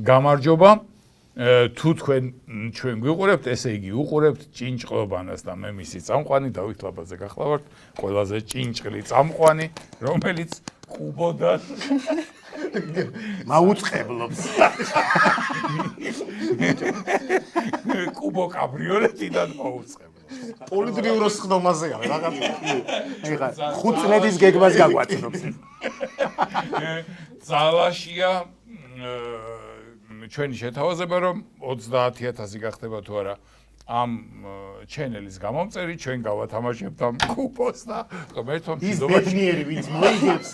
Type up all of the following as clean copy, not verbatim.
გამარჯობა. თუ თქვენ ჩვენ გვიყურებთ, ესე იგი უყურებთ ჭინჭყლობანას და მე მისი წამყვანი დავით ლაბაძე გახლავართ, ყველაზე ჭინჭყლი წამყვანი, რომელიც ყუბოდან მაუწყებლობს. ყუბო კაბრიოლეტიდან მაუწყებლობს. პოლიტრიუროს ხდომაზეა რაღაც. ეხა 5 წლების გეგმას გაგვაცნობს. ძალაშია ჩვენი შეთავაზება რომ 30000 გახდება თუ არა ამ ჩენელის გამომწერი ჩვენ გავათამაშებთ ამ კუპოს და ღმერთო მშვიდობაში ბედნიერი ვინც მოიგებს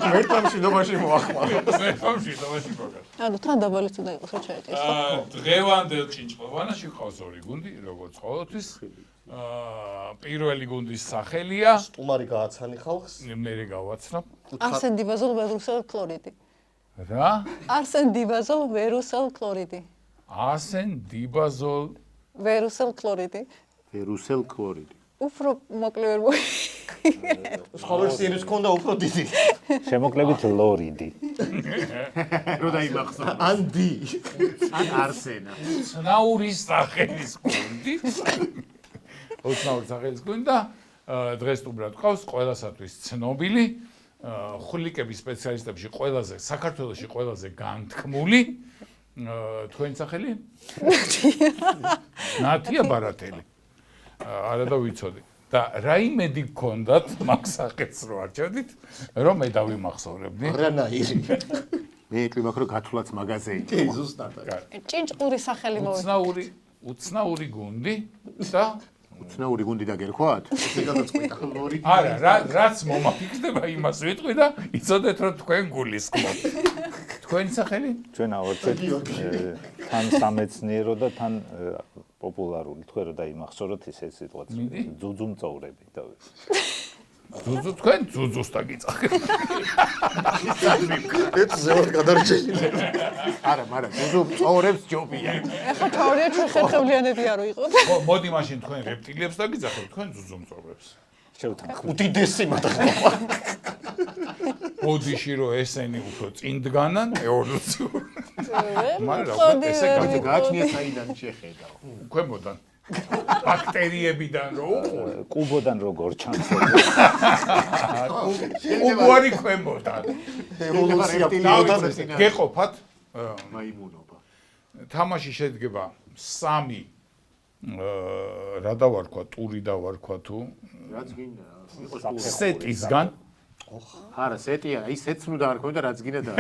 ღმერთო მშვიდობაში მოახმაროს ღმერთო მშვიდობაში მოგას ანუ თან დაბალიც უნდა იყოს რა ჩაეტეს დღევანდელ ჭინჭყლოვანაში ყავს ორი გუნდი როგორც ყოველთვის პირველი გუნდის სახელია სტუმარი გააცანი ხალხს მე გავაცნობ არსენ დიბაზოლ ვერუსელ ქლორიდი რა არსენ დიბაზოლ ვერუსელ ქლორიდი არსენ დიბაზოლ ვერუსელ ქლორიდი ვერუსელ ქლორიდი უფრო მოკლე ვერ მოი სხვა ვერსიების ქონდა უფრო დიდი შემოკლებით ლორიდი რო დაიმახსოვრა ან დი ან არსენა ცნაურის სახელის გუნდი ოცნაურის სახელის გუნდი და დღეს უბრალოდ ყავს ყველასათვის ცნობილი ხულიკების სპეციალისტებში ყველაზე საქართველოში ყველაზე განთქმული თქვენი სახელი? ნათია ბარათელი. არა და ვიცოდი. და რაიმედი გქონდათ მაგ სახელს რო არჩევდით, რომ მე დავიმახსოვრებდი. რანაირი. მე ეტყვი რომ გათვლაც მაღაზია. კი, ზუსტად. ჭინჭყური სახელი მოვიდა. უცნაური გუნდი და უცნაური გუნდი დაგერქვათ? ესე გადაწყვიტა. არა, რაც მომაფიქრდება იმას ვიტყვი და იცოდეთ რომ თქვენ გულისხმობთ. თქვენი სახელი? ჩვენ ავარჩევთ თან სამეცნიერო და თან პოპულარული თქვენ რომ დაიმახსოვროთ ისეთ სიტუაციებში ძუძუმწოვრები და ძუძუ თქვენ ძუძუს დაგიწახეთ. ეცზეოდ გადარჩენილი. არა, მაგრამ ძუძუმწოვრებს ჯობია. ეხლა თავია ჩვენ ხერხევლიანები არ ვიყოთ. ხო, მოდი მაშინ თქვენ რეპტილიებს დაგიძახეთ, თქვენ ძუძუმწოვრებს. შევთანხმდით. უდიდესი მაგრამ ბოდიში რომ ესენი უფრო წინ დგანან ევოლუციურ. მაგრამ ესე გააჩნია საიდან შეხედავ. ქვემოდან. ბაქტერიებიდან რო უყურე. კუბოდან როგორ ჩანს. უგვარი ქვემოდან. ევოლუცია გეყოფათ მაიმუნობა. თამაში შედგება 3 რა დავარქვა, ტური დავარქვა თუ რაც გინდა იყოს სეტისგან. არა, სეტია, აი სეტს ნუ დაარქვენ და რაც გინდა და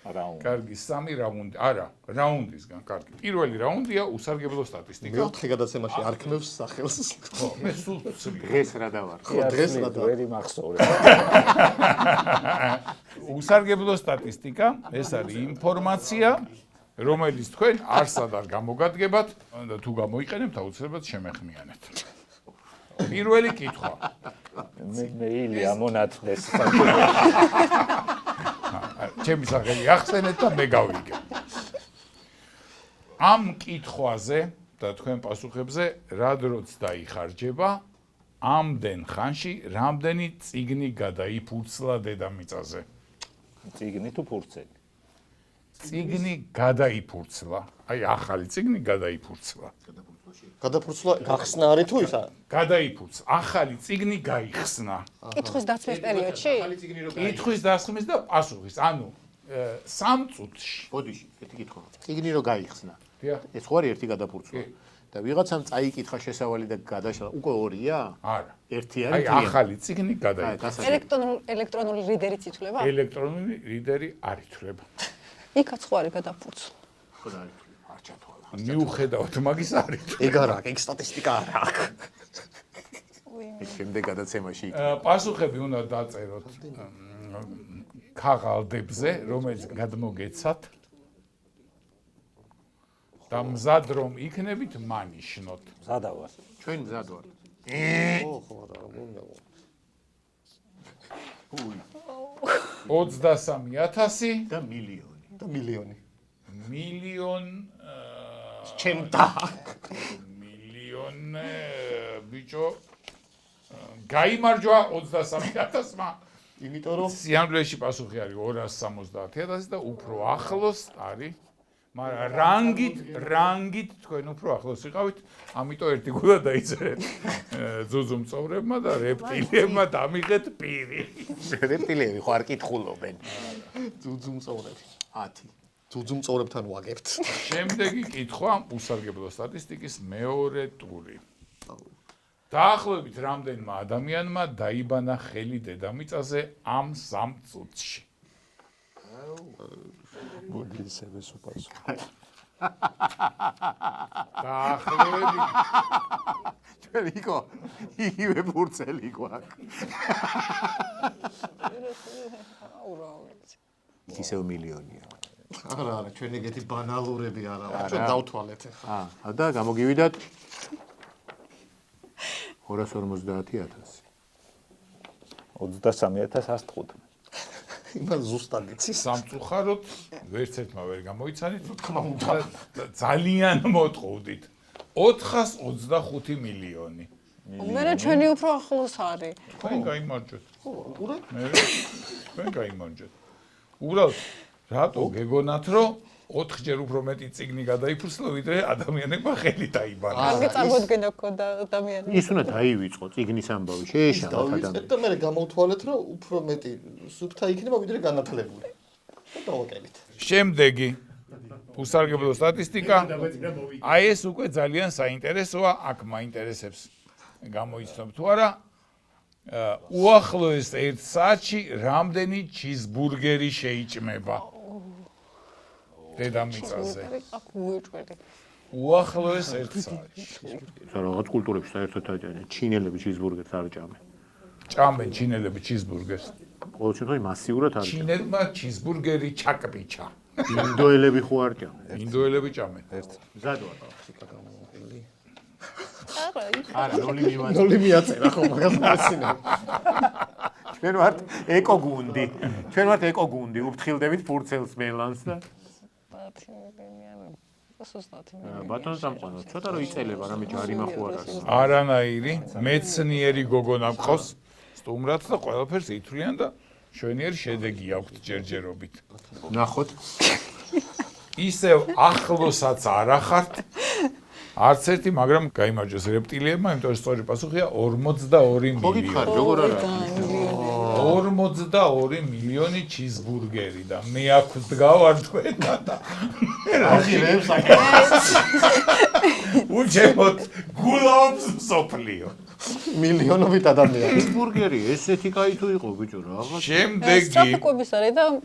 რაუნდი. კარგი, 3 რაუნდი. არა, რაუნდისგან, კარგი. პირველი რაუნდია უსარგებლო სტატისტიკა. მეოთხე გადაცემაში არქმევს სახელს. ხო, მე სულ ცრი. დღეს რა დავარქვა? ხო, დღეს რა დავარქვა? ვერი მახსოვრე. უსარგებლო სტატისტიკა, ეს არის ინფორმაცია, რომელიც თქვენ არსად არ გამოგადგებათ და თუ გამოიყენებთ, აუცილებლად შემეხმიანეთ. პირველი კითხვა. მე ილი ამონათლეს. ჩემი სახელი ახსენეთ და მე გავიგებ. ამ კითხვაზე და თქვენ პასუხებზე რა დროც დაიხარჯება, ამდენ ხანში რამდენი წიგნი გადაიფურცლა დედამიწაზე? წიგნი თუ ფურცელი? წიგნი გადაიფურცლა. აი ახალი წიგნი გადაიფურცლა. გადაფურცლა გახსნა არის თუ ისა? გადაიფურცლა. ახალი წიგნი გაიხსნა. კითხვის დაცვის პერიოდში? კითხვის დასხმის და პასუხის. ანუ 3 წუთში. ბოდიში, ერთი კითხვა. წიგნი რო გაიხსნა. დიახ. ეს ხო არის ერთი გადაფურცლა. და ვიღაცამ წაიკითხა შესავალი და გადაშალა. უკვე 2-ია? არა. ერთი აი არის. ახალი წიგნი გადაიფურცლა. ელექტრონული რიდერიც ითვლება? ელექტრონული რიდერი არ ითვლება. იქაც ხო არის გადაფურცლ. ხო და არის. არ ჩათვალა. მიუხედავად მაგის არ ითვლება. ეგ არა, ეგ სტატისტიკა არა აქვს. ეს შემდეგ გადაცემაში. პასუხები უნდა დაწეროთ ქაღალდებზე, რომელიც გადმოგეცათ. და მზად რომ იქნებით, მანიშნოთ. მზადა ვარ. ჩვენ მზად ვართ. ხო, და გუნდა. 23000 და მილიონი. და მილიონი. მილიონ ჩემთა. მილიონ ბიჭო გაიმარჯვა 23000-მა იმიტომ რომ სიამოვნებაში პასუხი არის 270.000 და უფრო ახლოს არის, მაგრამ რანგით თქვენ უფრო ახლოს იყავით, ამიტომ ერთი გულა დაიწერეთ ძუძუმწოვრებმა და რეპტილიებმა დამიღეთ პირი. რეპტილიები ხო არ კითხულობენ. ძუძუმწოვრები 10. ძუძუმწოვრებთან ვაგებთ. შემდეგი კითხვა უსარგებლო სტატისტიკის მეორე ტური. დაახლოებით რამდენმა ადამიანმა დაიბანა ხელი დედამიწაზე ამ 3 წუთში? მოგიცემ ეს უპასო. დაახლოებით ჩვენ იქო იგივე ფურცელი გვაქვს. ისევ მილიონია. არა, ჩვენ ეგეთი ბანალურები არა ვარ. ჩვენ დავთვალეთ ახლა. და გამოგივიდათ 250.000. 23.115. იმან ზუსტად იცი. სამწუხაროდ ვერც ერთმა ვერ გამოიცანით. ძალიან მოტყუდით. 425 მილიონი. მე ჩვენი უფრო ახლოს არის. თქვენ გაიმარჯვეთ. უყურეთ? თქვენ გაიმარჯვეთ. უბრალოდ რატო გეგონათ რომ 4-ჯერ უფრო მეტი წიგნი გადაიფურსლა ვიდრე ადამიანებმა ხელი დაიბანა. კარგი წარმოდგენა გქონდა ადამიანს. ის უნდა დაივიწყო წიგნის ამბავი, შეეშალა ადამიანს. და მე გამოვთვალეთ, რომ უფრო მეტი სუფთა იქნება ვიდრე განათლებული. და დავაკეთეთ. შემდეგი უსარგებლო სტატისტიკა. აი ეს უკვე ძალიან საინტერესოა, აქ მაინტერესებს გამოიცნობ თუ არა. უახლოეს 1 საათში რამდენი ჩიზბურგერი შეიჭმება დედამიწაზე? უახლოეს 1 საათში. რაღაც კულტურებში საერთოდ აჭამენ. ჩინელები ჩიზბურგერს არ ჭამენ. ჭამენ ჩინელები ჩიზბურგერს. ყოველ შემთხვევაში მასიურად არ ჭამენ. ჩინელმა ჩიზბურგერი ჩაკპიჩა. ინდოელები ხო არ ჭამენ. ინდოელები ჭამენ. მზად ვარ ფსიქა გამომოყილი. არა, არა, ნოლი მიაწერა ხო მაგას მასინა. ჩვენ ვართ ეკოგუნდი. ჩვენ ვართ ეკოგუნდი, უფრთხილდებით ფურცელს მელანს და ბატონო სამყარო, ცოტა რომ იწელება რამე ჯარიმა ხო არ არის. არანაირი მეცნიერი გოგონა მყავს სტუმრად და ყველაფერს ითვლიან და შვენიერი შედეგი აქვთ ჯერჯერობით. ნახოთ. ისევ ახლოსაც არ ახართ არც ერთი, მაგრამ გაიმარჯვეს რეპტილიებმა, იმიტომ რომ სწორი პასუხია 42 ხო გითხარი, მილიონი. როგორ არა? 42 მილიონი ჩიზბურგერი და მე აქ ვდგავარ თქვენთან და აღირებს აკეთებს. უჩემოთ გულობს მსოფლიო. მილიონობით ადამიანი. ბურგერი ესეთი კაი თუ იყო ბიჭო რაღაც. შემდეგი საფუკვების არის და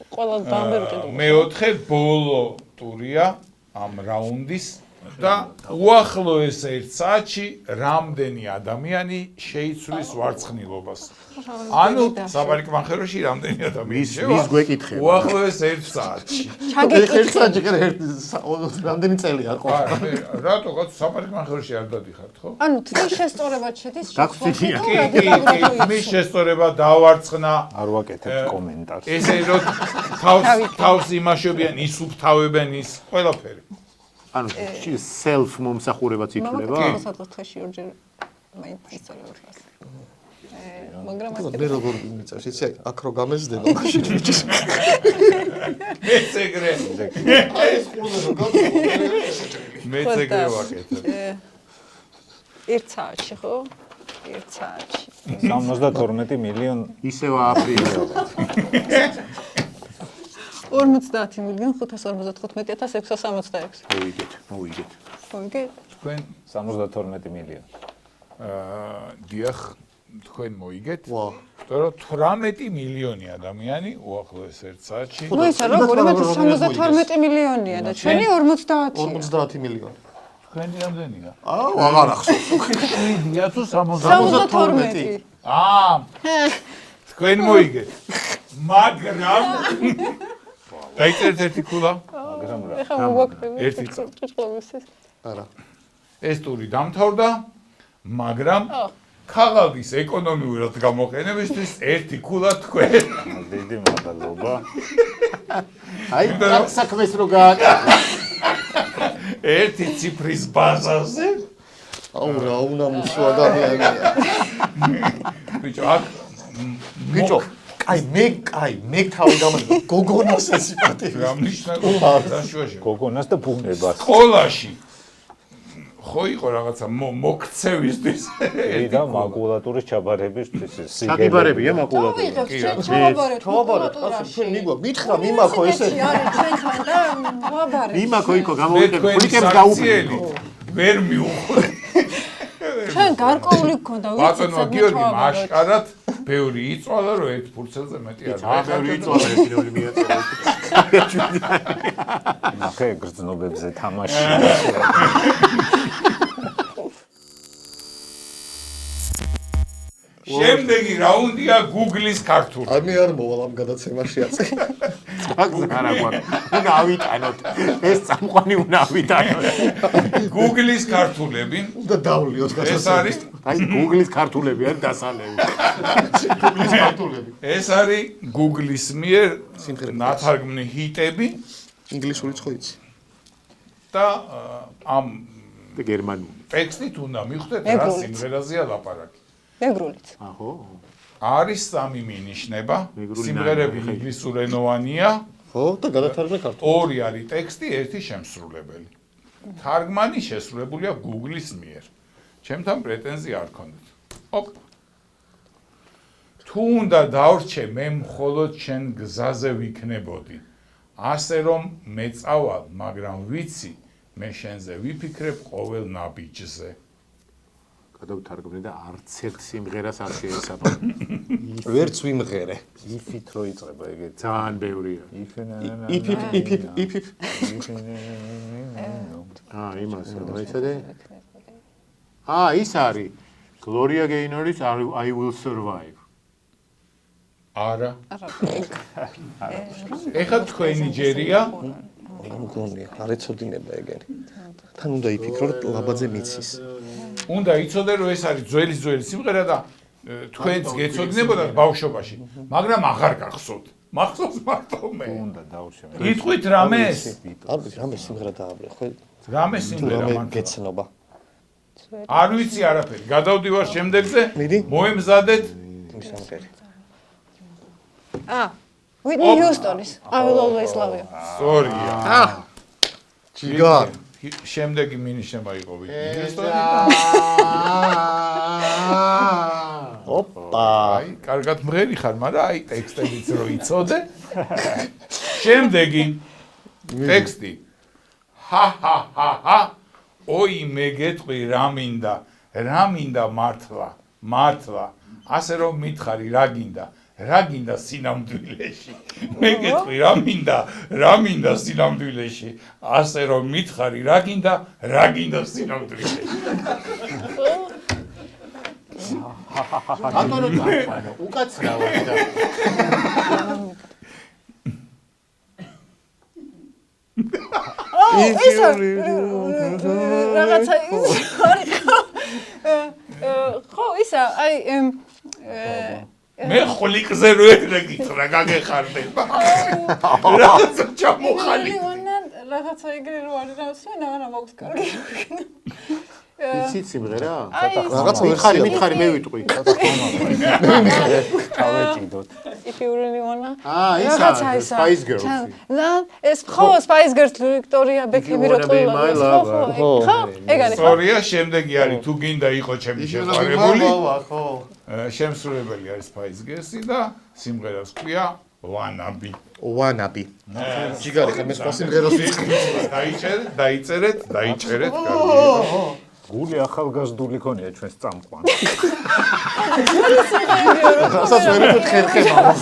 ყველა დამბერტი. მეოთხე ბოლო ტურია ამ რაუნდის და უახლოეს 1 საათში რამდენი ადამიანი შეიცვლის ვარცხნილობას? ანუ საპარიკმახეროში რამდენი ადამიანი შევა? ვის გვეკითხება? უახლოეს 1 საათში. ერთ-ერთი რამდენი წელი არ ყოფილა. არა, რატო კაც საპარიკმახეროში არ დადიხართ, ხო? ანუ თვლის შესწორებად შედის გაგცდია. მის შესწორება დავარცხნა. არ ვაკეთებ კომენტარს. ესე რომ თავს იმაშობიან, ისუფთავებენ ის ყველაფერი. ანუ self მომსახურებაც ითვლება. სადღაც თვეში ორჯერ მაინც ისწორება ხას. მაგრამ მე როგორ მიწევს, იცი აქ რო გამეზდება მაშინ ვიჭის. მეც ეგრე აი ეს ყურზე რო გავწევ. მეც ეგრე ვაკეთებ. 1 საათში ხო? 1 საათში. 72 მილიონი ისევ აფრიკა. 50 მილიონ 555,666. მოვიგეთ. მოვიგეთ. თქვენ 72 მილიონი. დიახ, თქვენ მოიგეთ. ვა. იმიტომ რომ 18 მილიონი ადამიანი უახლოეს 1 საათში. ნუ ისა როგორ 72 მილიონია და ჩვენი 50. 50 მილიონი. თქვენი რამდენია? აღარ ახსოვს. 7-ია თუ 72. თქვენ მოიგეთ. მაგრამ დაიწერეთ ერთი ქულა. მაგრამ რა. ეხლა მოგვაქვს ერთი ჭიჭყლობის. არა. ეს ტური დამთავრდა, მაგრამ ქაღალდის ეკონომიურად გამოყენებისთვის ერთი ქულა თქვენ. დიდი მადლობა. აი, აქ საქმეს რო გააკეთე. ერთი ციფრის ბაზაზე. აუ რა უნამუსო ადამიანია. ბიჭო, აქ ბიჭო, მე თავი გამარჯვება გოგონას ესიპატი რა ნიშნავს დაშუაში გოგონას და ბუნებას. სკოლაში ხო იყო რაღაცა მოქცევისთვის და მაკულატურის ჩაბარებისთვის ჩაგიბარებია მაკულატურა. ვიღებს ჩვენ ჩავაბარეთ ჩვენ მიგვა მითხრა მიმახო ესე ჩვენთან და ვაბარეთ მიმახო იქო მე გამოვიდეთ თქვენი ფულიკებს საქციელი გაუბრუნდო. ვერ მიუხვდეთ ჩვენ გარკვეული გქონდა ბატონო გიორგი მაშკარად ბევრი იწვალა რომ ერთ ფურცელზე მეტი არ აღევრი იწვალა ერთი მიაწერა. ნახე გრძნობებზე თამაში. შემდეგი რაუნდია Google-ის ქართული. მე არ მოვალ ამ გადაცემაში აწე არა გვაქვს. უნდა ავიტანოთ. ეს წამყვანი უნდა ავიტანოთ. Google-ის ქართულები. უნდა დავლიოთ ეს არის აი Google-ის ქართულები არის დასალევი. Google-ის ქართულები ეს არის Google-ის მიერ ნათარგმნი ჰიტები ინგლისურიც ხო იცი და ამ და გერმანული. ტექსტით უნდა მიხვდეთ რა ეგრულიც. სიმღერაზეა ლაპარაკი. ეგრულით აჰო. არის სამი მინიშნება. ეგრული სიმღერები ნაირები. ინგლისურენოვანია. ხო და გადათარგმნე ქართულად ორი არის ტექსტი, ერთი შემსრულებელი. თარგმანი შესრულებულია Google-ის მიერ. ჩემთან პრეტენზია არ ქონდეთ. ოპ. თუ უნდა დავრჩე მე მხოლოდ შენ გზაზე ვიქნებოდი. ასე რომ მეწავალ, მაგრამ ვიცი, მე შენზე ვიფიქრებ ყოველ ნაბიჯზე. გადავთარგმნე და არც ერთ სიმღერას არ შეესაბამება. ვერც ვიმღერე იფით რო იწყება ეგეთ. ძალიან ბევრია. იფიფ იმას მოიცადე. ის არის Gloria Gaynoris I Will Survive. არა. ეხლა თქვენი ჯერია მგონია არ ეცოდინება ეგენი თან უნდა იფიქრო რომ ლაბაძე მიცის უნდა იცოდე რომ ეს არის ძველი სიმღერა და თქვენც გეცოდინებოდათ ბავშვობაში, მაგრამ აღარ გახსოვთ. მახსოვს მარტო მე. უნდა დავრჩე. იტყვით რამეს? არ ვიცი რამე სიმღერა დააბრე ხო რამე სიმღერა რამე მან? გეცნობა არ ვიცი არაფერი. გადავდივარ შემდეგზე. მიდი. მოემზადეთ. მისამღერი Whitney Houston-ის I Will Always Love You. სწორია. ჯიგარ შემდეგი მინიშნება იყო ვიტნი. ოპა აი, კარგად მღერი ხარ, მაგრამ აი ტექსტებიც რო იცოდე. შემდეგი ტექსტი. ჰა. ოი მე გეტყვი რა მინდა მართლა. ასე რომ მითხარი რა გინდა სინამდვილეში. მე გეტყვი რა მინდა სინამდვილეში. ასე რომ მითხარი რა გინდა სინამდვილეში. ბატონო წამყვანო, უკაცრავად და რაღაცა ხო ისა აი მე ხლიკზე რო ეგრე გაგეხარდება. რაღაცა ჩამოხალი. რაღაცა ეგრე რო არის რა სვენა არა მაქვს კარგი. იცით სიმღერა? რაღაცა მითხარი მე ვიტყვი. ჩავეჭიდოთ. If you really wanna. ისა Spice Girls. ეს ხო Spice Girls Victoria Beckham-ი რო ყოლა. ხო, ეგ არის. სწორია, შემდეგი არის თუ გინდა იყო ჩემი შეყვარებული. ხო. შემსრულებელი არის Spice Girls-ი და სიმღერას ჰქვია ვანაბი ჯიგარი ხა მე სხვა სიმღერას დაიწერეთ კარგი. გული ახალგაზრდული ქონია ჩვენს წამყვანს. რასაც ვერ ხერხება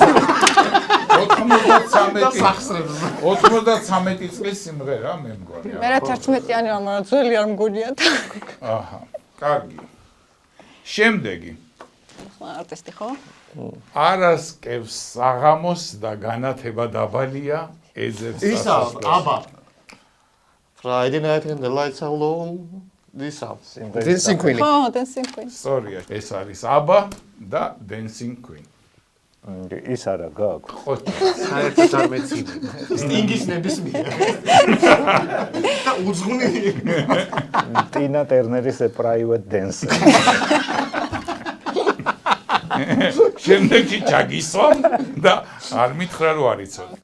93 წლის სიმღერა მე მგონი. მე რა 11-იანი ამარა ძველი არ მგონია და. აჰა, კარგი. შემდეგი. არტისტი ხო? არასკევს საღამოს და განათება დაბალია ეძებს ისა აბა Friday night and the lights are low this up Dancing Queen ხო, Dancing Queen. სწორია, ეს არის აბა და Dancing Queen. ის არა გაქვს. ხო, საერთოდ არ მეცინე. Sting-ის ნებისმიერ და უძღვნი ტინა ტერნერის A Private Dancer. შემდეგში ჩაგისვამ და არ მითხრა რომ არ იცოდი.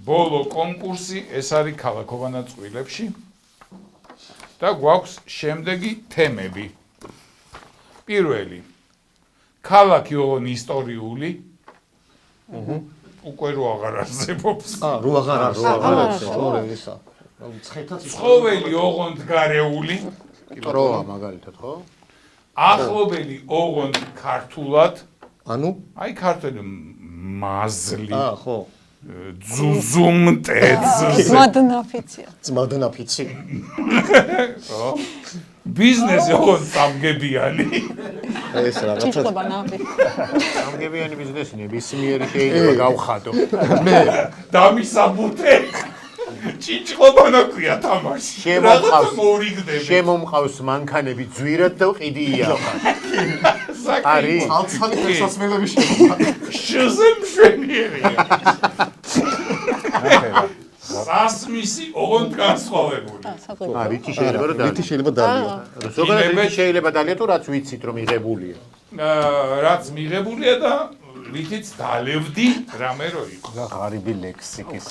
ბოლო კონკურსი ეს არის ქალაქოვანა წყვილებში და გვაქვს შემდეგი თემები. პირველი ქალაქი ოღონ ისტორიული უკვე რო აღარ არსებობს. რო აღარ არსებობს. ცხოველი ოღონდ გარეული, ტროა მაგალითად, ხო? ახლობელი ოღონდ ქართულად, ანუ აი ქართული მაზლი, ხო. ძუძუმტეცზე. მადნაფიცია. ძმადნაფიცი. ხო? ბიზნესი ოღონდ სამგებიანი. ეს რაღაცა ჭიჭყობა ნავი. სამგებიანი ბიზნესი ნებისმიერი შეიძლება გავხადო. მე დამისაბუთე. ჭიჭყობანა ქვია თამაში. რაღაცა მორიგდები. შემომყავს მანქანები ძვირად და ყიდი იახა. არის ალცანი ფესასმელები შემოყავს. შზე მშვენიერია. სასმისი ოღონდ განსხვავებული. რითი შეიძლება რომ რითი შეიძლება დალია. ზოგადად შეიძლება დალია თუ რაც ვიცით რომ მიღებულია. რაც მიღებულია და რითიც დალევდი რამე რო იყო. ღარიბი ლექსიკის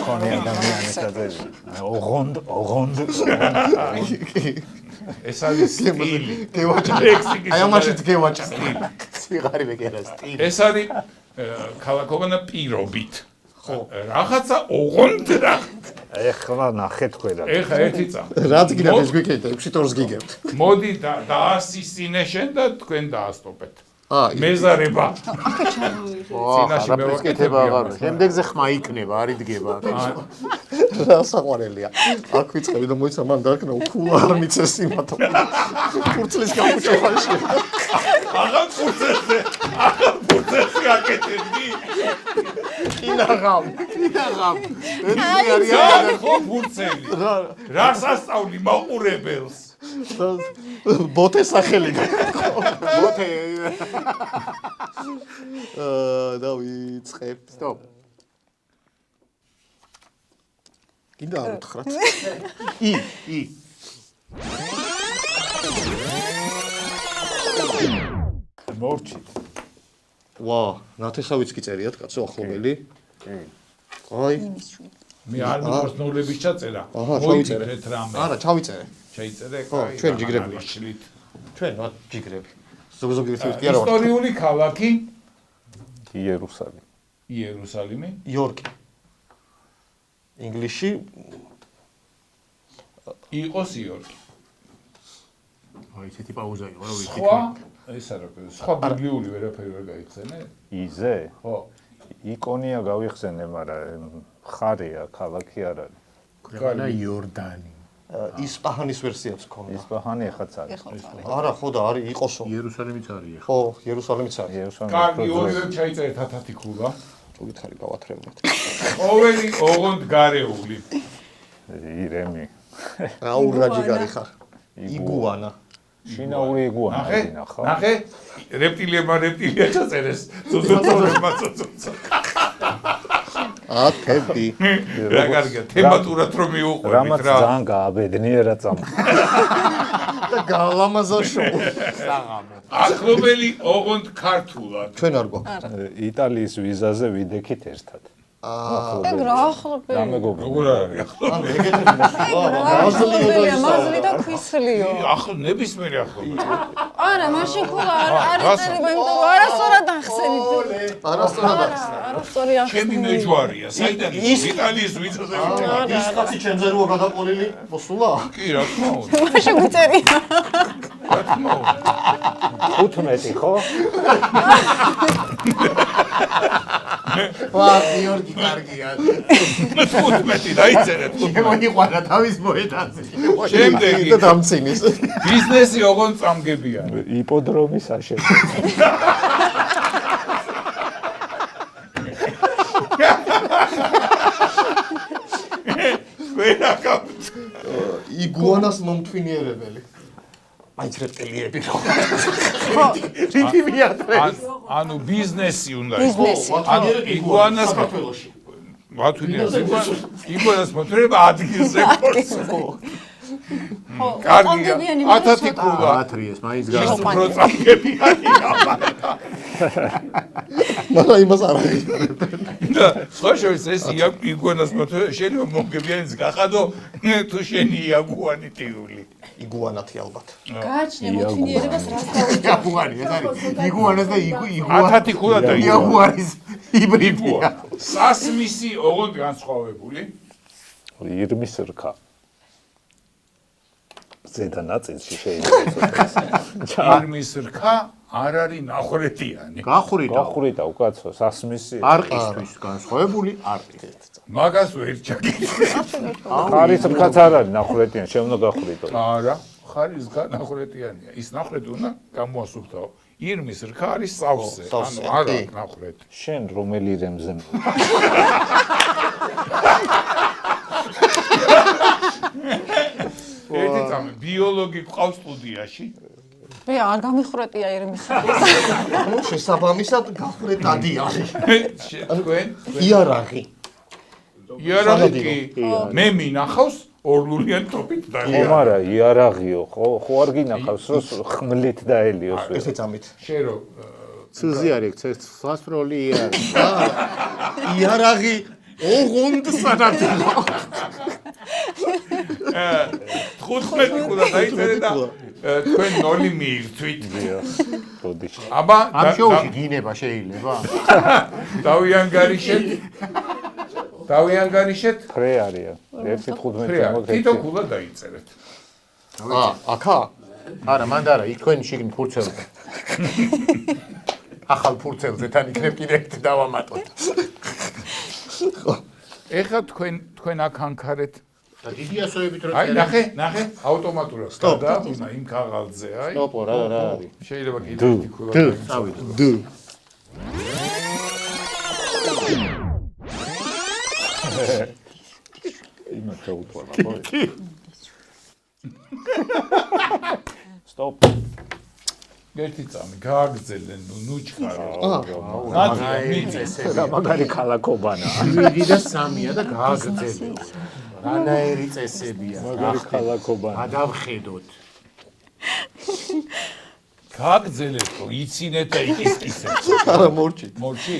ხონი ადამიანებად. ოღონდ. ეს არის სტილი. გევაჭრე. აი ამაშიც გევაჭრე. სიღარიბე კი არა სტილი. ეს არის ქალაქოვანა პირობით. რაღაცა ოღონდ რა. ეხლა ნახეთ ყველა. ეხა ერთი წამი. რაც გინდა ეს გვიქეთ 6 თორს გიგებთ. მოდი დაასისინე შენ და თქვენ დაასტოპეთ. მეზარება. წინაში მევაკეთება აღარ. შემდეგზე ხმა იქნება, არ იდგება. რა საყვარელია. აქ ვიწყები და მოიცა მან დაკნა უკულა არ მიცეს იმათო. ფურცლის გამუჭებაში. აღარ ფურცელზე აკეთებდი. კინაღამ. ეს არის ხო ფურცელი. რა სასწავლი მაყურებელს. ბოთე სახელი. ბოთე. დავიწყებ. სტოპ. კიდე არ უთხრათ. ი. მორჩით. ვა, ნათესავიც კი წერიათ კაცო ახლობელი. აი. მე არ მიყვარს ნოლების ჩაწერა. ჩავიწერე. რამე. არა, ჩავიწერე. შეიწერე? ხო, ჩვენ ჯიგრები ვართ. ჩვენ ვართ ჯიგრები. ზოგ-ზოგი ერთი კი არა ვართ. ისტორიული ქალაქი იერუსალიმი. იორკი. ინგლისში იყოს იორკი. აი, ესეთი პაუზა იყო, რა ვიცი. ეს არა, სხვა ბიბლიული ვერაფერი ვერ გაიხსენე? იზე? ხო. იკონია გავიხსენე, მაგრამ ხარია, ქალაქი არ არის. ქვეყანა იორდანი. ისპაჰანის ვერსიაც ქონდა. ისპაჰანი ახაც არის. არა, ხო და არის, იყოსო. იერუსალიმიც არის. ხო, იერუსალიმიც არის. კარგი, ორივე ჩაიწერეთ ათათიქულა. უითხარი გავათრევდეთ. ყოველი ოღონდ გარეული. ირემი. აურაჯი გარიხარ. იგუანა. შინაური იგუანა დინა ხო? ნახე, რეპტილია ჩაწერეს. ზუზუწოლებმა ზუზუწო. თები. რა კარგია, თემატურად რომ მიუყვებით რა. რამაც ძალიან გააბედნიერა წამ. და გალამაზა შოუ. საღამო. ახლობელი ოღონდ ქართულად. ჩვენ არ გვაქვს. იტალიის ვიზაზე ვიდექით ერთად. ეგ რა ახლობელი. დამეგობრდა. როგორ არის ახლობელი? ანუ ეგეთი მოსულა. მაზლი და ქვისლიო. ახლ ნებისმიერი ახლობელი. არა, მაშინ ქულა არ იწერება, იმიტომ რომ არასწორად ახსენით. არასწორად ახსნა. არასწორი ახსნა. ჩემი მეჯვარია, საიდან ის იტალიის ვიზაზე ვიჭერე. ის კაცი ჩვენზე როა გადაყოლილი მოსულა? კი, რა თქმა უნდა. მაშინ გვიწერია. რა თქმა უნდა. 15 ხო? ვა, გიორგი კარგია. 15 დაიწერეთ. შემოიყვანა თავის მოედანზე. შემდეგი და დამცინის. ბიზნესი ოღონდ წამგებია. იპოდრომის აშენება. ვერა გაუც. იგუანას მომთვინიერებელი. მაინც რეპტილიები რო. რითი მიატრეს? ანუ ბიზნესი უნდა ბიზნესი. ანუ იგუანას საქართველოში. ვათვინიერებს იგუანას მოთრება ადგილზე. ხო, კარგია. წამდებიანი 10 კულა. ათრიეს, მაინც ის გა. უფრო წამდებიანი აბა. მაგრამ იმას არ აღიარებენ. და სხვა შორის ეს იგუანას შეიძლება მოგებიანიც გახადო თუ შენი იაგუანი ტიული. იგუანათი ალბათ. გააჩნია მოთმინიერებას რას დავიწყო. იაგუანი, ეს არის იგუანას და იგუანი. 10 კულა და იაგუანის ჰიბრიდია. სასმისი ოღონდ განსხვავებული. ირმის რქა. ზედა ნაწილში შეიძლება ირმის რქა არ არის ნახრეტიანი. გახვრიტა. გახვრიტა უკაცო სასმისი. არყისთვის განსხვავებული არყი. მაგას ვერ ჩაგიცხე. ხარის რქაც არ არის ნახრეტიანი, შენ უნდა გახვრიტო. არა, ხარის რქა ნახრეტიანია. ის ნახრეტი უნდა გამოასუფთავო. ირმის რქა არის სავსე, ანუ არ აქვს ნახრეთი. შენ რომელი რემზე ერთი წამი ბიოლოგი ყავს სტუდიაში. მე არ გამიხრეტია ირმის. ანუ შესაბამისად გახვრეტადი არის. თქვენ იარაღი. იარაღი მე მინახავს ორლულიან ტოპით და ხომარა იარაღიო, ხო არ გინახავს რომ ხმლით დაელიოს ვერ. ესე წამით. შენ რო ცუზი არის, სასროლი არის. იარაღი ოღონდ სანადირო. 15 კულა დაიწერე და თქვენ 0 მიირთვით. ბოდიშ. აბა ამ შოუში გინება შეიძლება? დავიანგარიშეთ. ფრე არიან. 1.15 ფრეა, მოგეთ. თითო კულა დაიწერეთ. აკა? არა, მანდ არა, იქ თქვენი შიგნით ფურცელზე. ახალ ფურცელზე თან იქნებ კიდე ერთი დავამატოთ. ეხლა თქვენ აქ ანქარეთ. და დიდი ასოებით რო აი, ნახე, ავტომატურად გადააყუნა იმ ქაღალდზე, აი. სტოპო, რა არის? შეიძლება კიდე ერთი კულა. წავიდე. დ. იმათ შეუთვალა, ხო? სტოპ. ერთი წამი გააგრძელენ, ნუ ჩქარო. და მაგარი ქალაქობანა. 7 და 3-ია და გააგრძელო. რანაირი წესებია? მაგარი ქალაქობანა. გადავხედოთ. გააგრძელეთ, რომ იცინეთ და იკისკისეთ. არა მორჩი. მორჩი?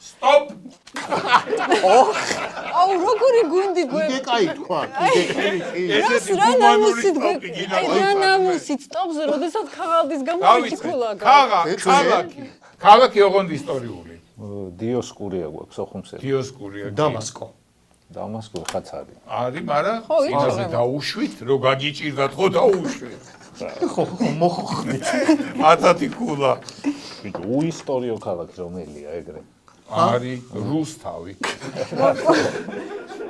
სტოპ! აუ როგორი გუნდი კიდე გვე. კაი თქვა, კიდე კი. ესეთი რა გუმანური ნამუსით სტოპი გვე. გინდა. აი რა ნამუსით სტოპზე, როდესაც ქაღალდის გამო იქი ქულა. ქალაქი ოღონდ ისტორიული. დიოსკურია გვაქვს ოხუმსე. დიოსკურია. დამასკო. დამასკო ხაც არის. არის, მაგრამ ხო, იმაზე დაუშვით, რომ გაგიჭირდათ, ხო დაუშვით. ხო, მოხდით. 10 კულა. ბიჭო, უისტორიო ქალაქი რომელია ეგრე? არის რუსთავი.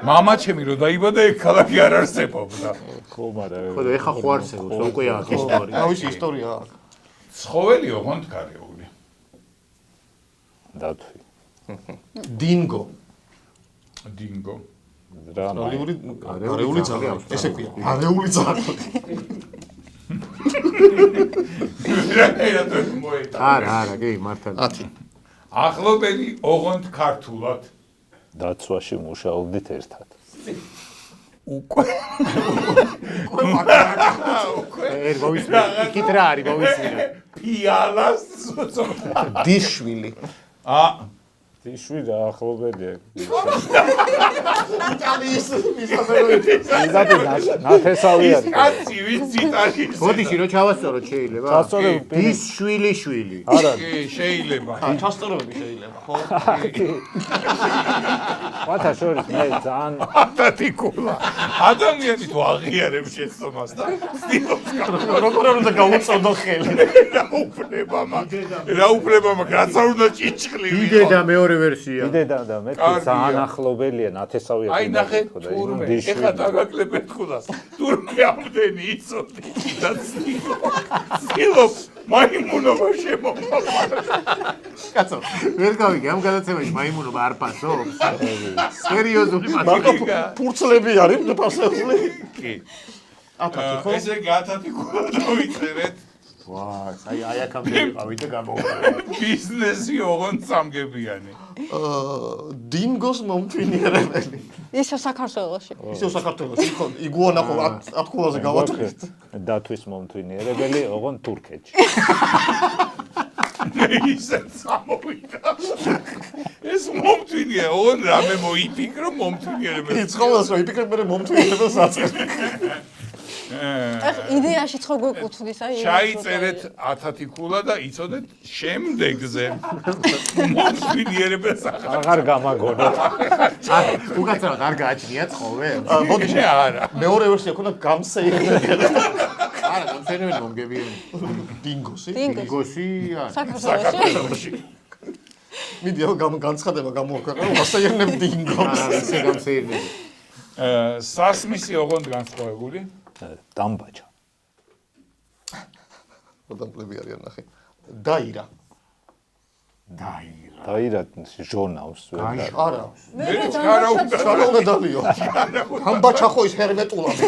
მამა ჩემი რო დაიბადა ეგ ქალაქი არ არსებობდა. ხო, მაგრამ ხო და ეხა ხო არსებობს, უკვე აქ ისტორია. თავისი ისტორია აქვს. ცხოველი ოღონდ გარეული. დათვი. დინგო. დინგო. რა გარეული გარეული ძაღლი. ესე ქვია. გარეული ძაღლი. არა, კი, მართალია. 10. ახლობელი ოღონდ ქართულად. დაცვაში მუშაობდით ერთად. უკვე. ერთ მოვისმენთ. იქით რა არის, მოვისმენთ. პიალას ზოწოლა. დიშვილი. იშვი რა ახლობელია. იტალიის მისამერო. იზადე ნათესავი ის არის. კაცი ვიცით არის. ბოდიში რო ჩავასწოროთ შეიძლება? ჩასწორებ ის შვილი. არა, კი, შეიძლება. ჩასწორები შეიძლება, ხო? მათა შორის მე ძალიან 10 კულა. ადამიანი თუ აღიარებს შეცდომას და ცდილობს როგორ უნდა გაუწოდო ხელი? რა უფლება მაქვს, რაც არ უნდა ჭიჭყლივი. იდე და მეორე ვერსია. იდედა და მე ძალიან ახლობელია ნათესავი აი ნახე თურმე, ეხლა დაგაკლებეთ ხულას. თურმე ამდენი იცოდი და ცდილობ მაიმუნობა შემოყვანა. კაცო, ვერ გავიგე ამ გადაცემაში მაიმუნობა არ პასობს. სერიოზული მათემატიკა. ფურცლები არის პასებული. კი. 10 ხო? ესე იგი 10 კულა დავიწერეთ. ვა, აი აქამდე ვიყავი და გამოვიდა. ბიზნესი ოღონდ სამგებიანი. დინგოს მომთვინიერებელი. ისევ საქართველოში. ისევ საქართველოში ხო იგუანა ხო 10 ქულაზე გავაწყეთ. დათვის მომთვინიერებელი ოღონ თურქეთში. ისე სამოვიდა. ეს მომთვინია, ოღონ რამე მოიფიქრო მომთვინიერებელი. იცხოვს რომ იფიქრებ მე მომთვინიერებელს აწყებ. ეხ იდეაში ხო გვეკუთვნის აი ჩაიწერეთ 10 ქულა და იცოდეთ შემდეგზე მომთვინიერებელს აღარ გამაგონოთ. უკაცრავად არ გააჩნია ცხოვე? მოდი არა. მეორე ვერსია ქონდა გამსეირებელი. არა, კონცერნები მომგებიანი. დინგოსი. დინგოსი არა. საქართველოში. მიდი ახლა განცხადება გამოვაქვეყნე რომ ასეირნებ დინგოს. არა, ისე გამსეირნები. სასმისი ოღონდ განსხვავებული. დამბაჭა. ოდამკლები არიან ნახე. დაირა. დაირა ჟურნალს ვერ არა. მე ჩარავდა. რა უნდა დალიო? ამბაჩა ხო ის ჰერმეტულები.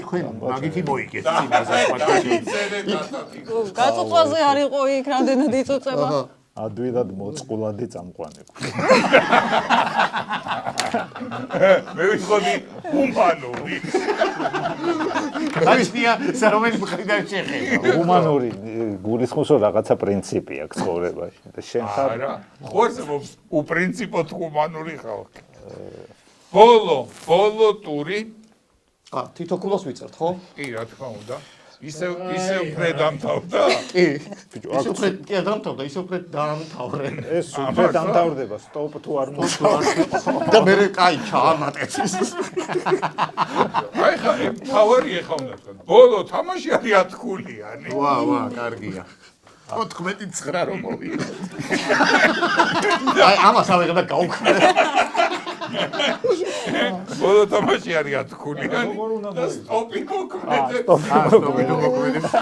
თქვენ მაგითი მოიგეთ იმაზე სხვადასხვა. გაწუწვაზე არ იყო იქ რამდენად იწუწება. ადვილად მოწყულადი წამყვანი. მე ვიხოდი უმანური. გაიცნია სარომელი მხრიდან შეხება. ჰუმანური გულისხმობს რომ რაღაცა პრინციპი აქვს ცხოვრებაში და შენ ხარ არა, ხორცმობს უპრინციპოდ ჰუმანური ხალხი. ბოლო ტური. თითო ქულას ვიწერთ ხო? კი, რა თქმა უნდა. ისევ უფრო დამთავრდა? კი. ისევ უფრო კი დამთავრდა, ისევ უფრო დაამთავრე. ეს უფრო დამთავრდება სტოპ თუ არ მოსვლა. და მე კაი ჩაამატეთ. აი ხა, თავარია ხომ თქვა. ბოლო თამაში არის 10 ქულიანი. ვა, კარგია. 14-9 რომ მოვიდა. აი ამას ავიღებ და გავუქმე. ბოლო თამაში არის 10 ქულიანი. და სტოპი მოქმედებს. სტოპი მოქმედებს.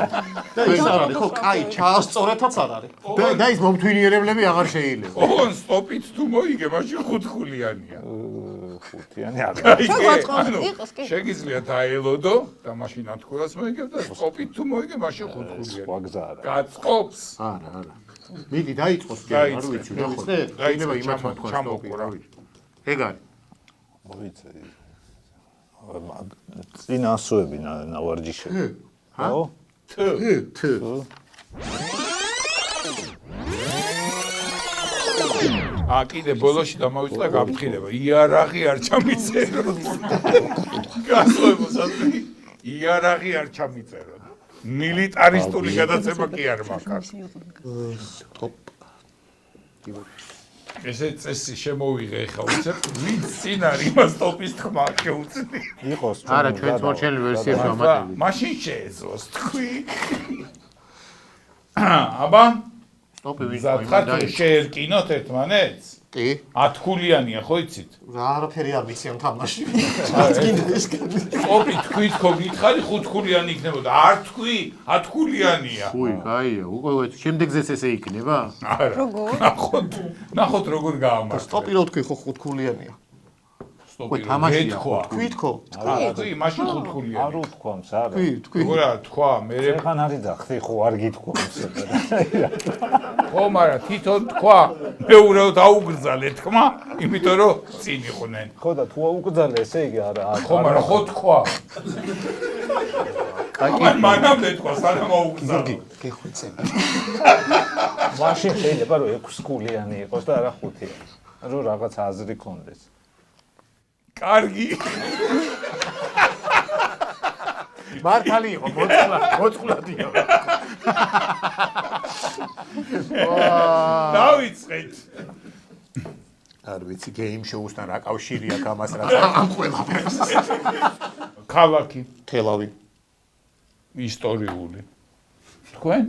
და ის არ არის ხო, კაი ჩაასწორეთაც არ არის. და ის მომთვინიერებლები აღარ შეიძლება. ოღონ სტოპით თუ მოიგე, მაშინ 5 ქულიანია. ხუთიანი არ შეგიძლია დაელოდო და მაშინ 10 ქულას მოიგებ და სტოპით თუ მოიგე, მაშინ 5 ქულიანი. სხვა გზა არა. გაწყობს. არა. მიდი დაიწყოს კი, არ ვიცი, ნახო. შეიძლება იმათმა თქვა სტოპი, რა ვიცი. ეგ არის. მოიცე. წინა ასოები ნავარჯიშები. ხო? თ. კიდე ბოლოში დამავიწყდა გაფრთხილება. იარაღი არ ჩამიწერო. გასწორებულსაც იარაღი არ ჩამიწერო. მილიტარისტული გადაცემა კი არ მაქვს. ესე წესი შემოვიღე ხა უცებ ვინც წინ არის იმას ტოპის თქმა შეუძლია. იყოს არა, ჩვენ მორჩენილ ვერსიებს ვამატებთ. მაშინ შეეძლოს თქვი. აბა სტოპი ვინ ზაფხატ შეერკინოთ ერთმანეთს? კი. 10 ქულიანია, ხო იცით? არაფერი არ ვიცი ამ თამაში. აწკინდეს კანი. ოპი თქვით ხო გითხარი 5 ქულიანი იქნებოდა. არ თქვი 10 ქულიანია. უი, კაია, უკვე შემდეგზეც ესე იქნება? არა. ნახოთ როგორ გაამართლე. სტოპი რო თქვი ხო 5 ქულიანია. უკვე თამაშია. თქვით ხო? თქვი, მაშინ 5 ქულიანი. არ უთქვამს არა. თქვი. როგორ არა თქვა, მე ხან არის და ხთი ხო არ გითქვამს. ხო, მაგრამ თვითონ თქვა, მე უბრალოდ აუგრძალე თქმა, იმიტომ რომ წინ იყვნენ. ხო და თუ აუკრძალე ესე იგი არა. ხო, მაგრამ ხო თქვა. მანამდე თქვა, სანამ აუგრძალე. გეხვეწე. მაშინ შეიძლება რომ 6 ქულიანი იყოს და არა 5. რომ რაღაც აზრი კონდეს. კარგი. მართალი იყო, მოწყვლადია. დავიწყეთ. არ ვიცი, game show-სთან რა კავშირი აქვს ამას რა. ამ ყველაფერს. ქალაქი თელავი. ისტორიული. თქვენ?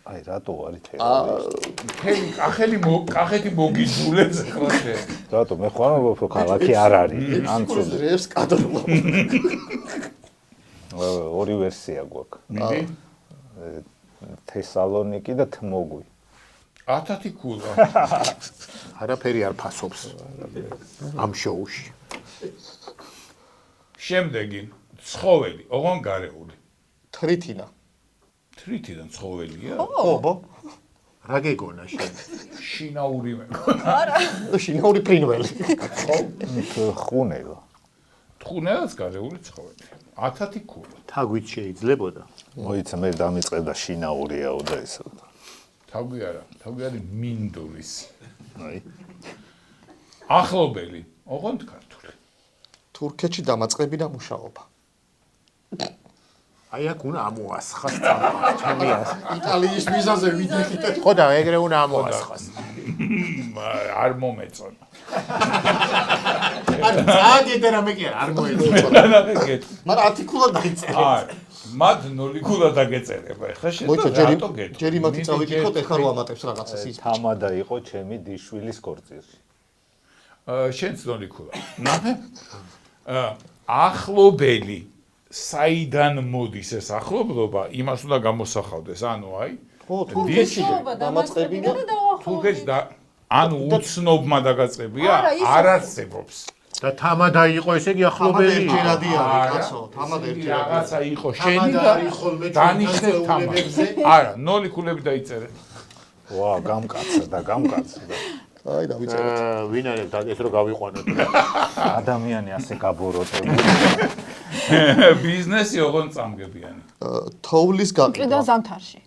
აი რატო არის თელავი? კახეთი მოგიძულებს ახლა შე. რატო მე ხوار რომ ქალაქი არ არის. ან ცუდი. რევს კადრობა. ორი ვერსია გვაქვს. მიდი. თესალონიკი და თმოგვი. 10 ქულა. არაფერი არ ფასობს ამ შოუში. შემდეგი ცხოველი, ოღონ გარეული. თრითინა. თრითიდან ცხოველია? ობო. რა გეგონა შენ? შინაური მეკონა. შინაური ფრინველი. ხუნება. თხუნელაც გარეული ცხოველია. 10 ქულა. თაგვით შეიძლებოდა. მოიცა მე დამიწყებდა შინაურიაო და ესა. თავი არა, თავი არის მინდურის. აი. ახლობელი, ოღონდ ქართული. თურქეთში დამაწყები და მუშაობა. აი აქ უნდა ამოასხას წამყვანი ჩემი ას. იტალიის ვიზაზე ვიდიხით. ხო და ეგრე უნდა ამოასხას. არ მომეწონა. არ წაგედე რამე კი არ მოეწონა. მაგრამ ათიკულა დაიწერე. არ მათ 0 ქულა დაგეწერება. ეხლა მოიცა შენ ჯერი მათი წავიკითხოთ, ეხლა რო ამატებს რაღაცას ის. თამადა იყო ჩემი დიშვილის კორწილში. შენც 0 ქულა. ნახე? ახლობელი საიდან მოდის ეს ახლობლობა, იმას უნდა გამოსახავდეს. ანუ აი, ხო, თურქეთში დამაწყები და თურქეთში და ანუ უცნობმა დაგაწყებია, არ არსებობს. და თამადა იყო ესე იგი ახლობელი. ერთჯერადი არის, კაცო, თამადა ერთჯერადი. რაღაცა იყო შენი და დანიშნე თამადა. არა, 0 ქულები დაიწერე. ვა, გამკაცა და გამკაცა. აი დავიწერეთ. ვინ არის და ეს რო გავიყვანოთ. ადამიანი ასე გაბოროტებული. ბიზნესი ოღონდ წამგებიანი. თოვლის გაყიდა. კიდე ზამთარში.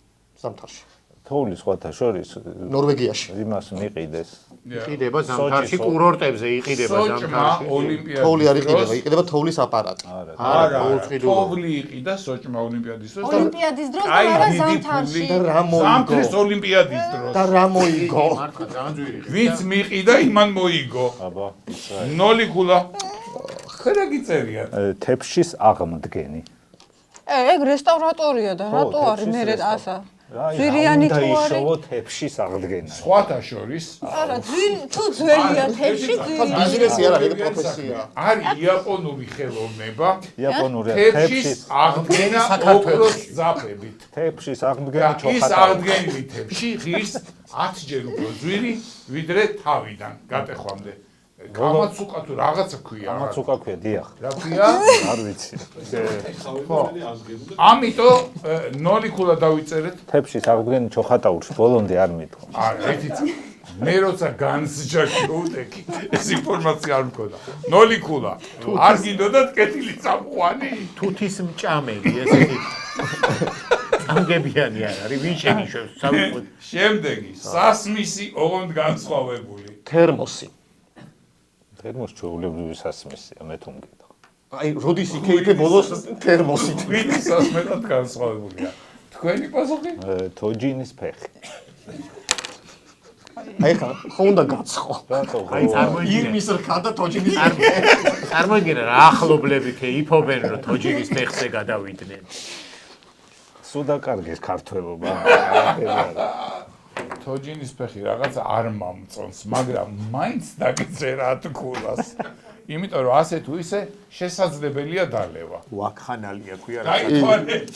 ზამთარში. თოვლის სხვათა შორის ნორვეგიაში. იმას მიყიდეს. იყიდება ზამთარში კურორტებზე იყიდება ზამთარში. ოლიმპიადის. თოვლი არ იყიდება, იყიდება თოვლის აპარატი. არა, თოვლი იყიდა სოჭმა ოლიმპიადის დროს. ოლიმპიადის დროს და არა ზამთარში. და რა მოიგო? ზამთრის ოლიმპიადის დროს. და რა მოიგო? მართლა ძალიან ძვირი. ვინც მიყიდა, იმან მოიგო. აბა, 0 ქულა. ხერა გიწერიათ. თეფშის აღმდგენი. ეგ რესტავრატორია და რატო არის მე ასა? ძვირიანი თუ არის? დაიშოვო თეფშის აღდგენა. სხვათა შორის არა, თუ ძველია თებში ბიზნესი არ არის, ეგ პროფესია. არის იაპონური ხელოვნება. იაპონური თეფშის აღდგენა ოქროს ზაფებით. თეფშის და აღდგენა ის ჩოხატა. აღდგენილი თეფში ღირს 10 ჯერ უფრო ძვირი, ვიდრე თავიდან გატეხვამდე. გამაც უკა თუ რაღაცა ქვია. ამაც უკა ქვია, დიახ. რა ქვია? არ ვიცი. ამიტომ 0 ქულა დავიწერეთ. თეფშის აღდგენი ჩოხატაურში ბოლომდე არ მithქო. არა, ეთიც მე როცა განსჯაში უდექი, ეს ინფორმაცია არ მქონდა. 0 ქულა. არ გინდოდათ კეთილი წამყვანი? თუთის მჭამელი ესეთი. წამგებიანი არ არის, ვინ შენიშნავს სამყარო. შემდეგი, სასმისი ოღონდ განსხვავებული. თერმოსი. თერმოს ჩვეულებრივი სასმისია, მე თუ მგითხ. აი, როდის იქეიფე ბოლოს თერმოსით. ვინი სასმელად განსხვავებულია? თქვენი პასუხი? თოჯინის ფეხი. აი ხა, ხო უნდა გაცხო. რატო? აი წარმოიდგინე. ირმის რქა და თოჯინის წარმოიდგინე რა ახლობლები იფობენ რომ თოჯინის ფეხზე გადავიდნენ. სუდაკარგეს ქართველობა. თოჯინის ფეხი რაღაც არ მომწონს, მაგრამ მაინც დაგეწერა თქულას. იმიტომ რომ ასე თუ ისე შესაძლებელია დალევა. ვაკხანალია ქვია რა. დაითვალეთ.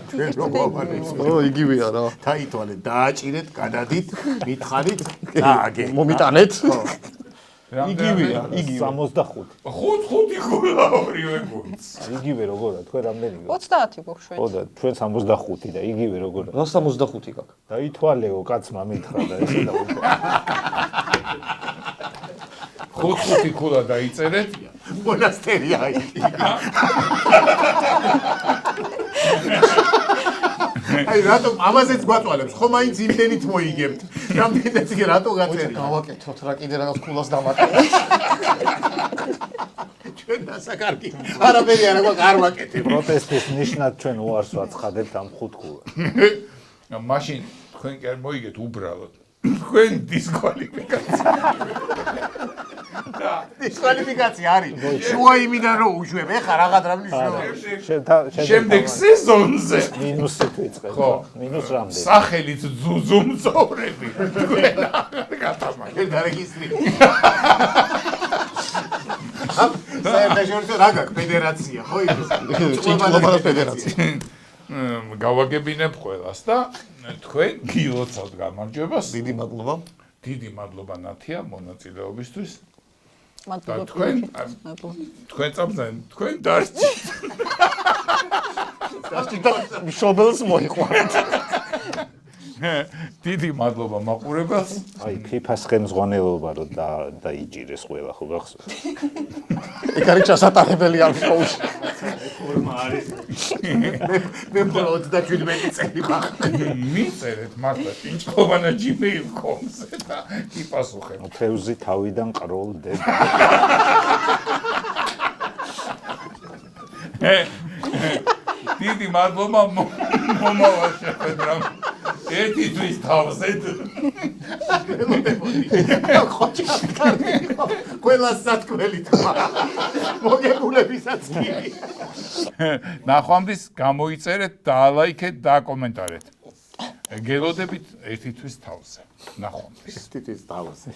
ჩვენ რომ მომანებს. ო, იგივეა რა. დაითვალეთ, დააჭირეთ, გადადით, მითხარით, დააგე. მომიტანეთ. იგივეა, იგივე. 65. 5 ქულა ორივე გუნდს. იგივე როგორა, თქვენ რამდენი გქონდა? 30 გვაქვს ჩვენ. ხო და ჩვენ 65 და იგივე როგორა. რა 65 გაქვს? დაითვალეო, კაცმა მითხრა და ესე და უკვე. 5 ქულა დაიწერეთ. მონასტერია აი. აი რატომ ამაზეც გვაწვალებს? ხო მაინც იმდენით მოიგებთ. რამდენიც კი რატო გაწერია? გავაკეთოთ რა კიდე რაღაც ქულას დამატებთ. ჩვენ დასაკარგი. არაფერი არ გვაქვს, არ ვაკეთებ. პროტესტის ნიშნად ჩვენ უარს ვაცხადებთ ამ 5 ქულას. მაშინ თქვენ კი არ მოიგეთ უბრალოდ. თქვენ დისკვალიფიკაცია. დისკვალიფიკაცია არის. შუა იმიდან რომ უშვებ, ეხა რაღაც რა მნიშვნელობა. შემდეგ სეზონზე მინუსით ვიწყებ. ხო. მინუს რამდენი? სახელით ძუძუმწოვრები. თქვენ გათამაშეთ. დარეგისტრი. საერთაშორისო რა გაქვს ფედერაცია, ხო ის? ჭინჭულობათა ფედერაცია. გავაგებინებ ყველას და თქვენ გილოცავთ გამარჯვებას. დიდი მადლობა. დიდი მადლობა ნათია მონაწილეობისთვის. მადლობა თქვენ წამდნენ, თქვენ დარჩით. მოვასჭით და მშობელს მოიყვანეთ. დიდი მადლობა მაყურებელს. აი FIFA-ს ხელმძღვანელობა რომ დაიჭირეს ყველა ხო გახსოვთ? ეგ არის ჩასატარებელი ამ შოუში. მე 27 წელი ვარ. მიწერეთ მართლა ჭინჭყობანა gmail.com-ზე და იპასუხებ. თევზი თავიდან ყროლდება. დიდი მადლობა მომავალ შეხვედრამ. ერთი თვის თავზე. ყველა სათქმელი თქმა. მოგებულებისაც კი. ნახვამდის გამოიწერეთ, დაალაიქეთ და აკომენტარეთ. გელოდებით ერთი თვის თავზე. ნახვამდის. თითის თავზე.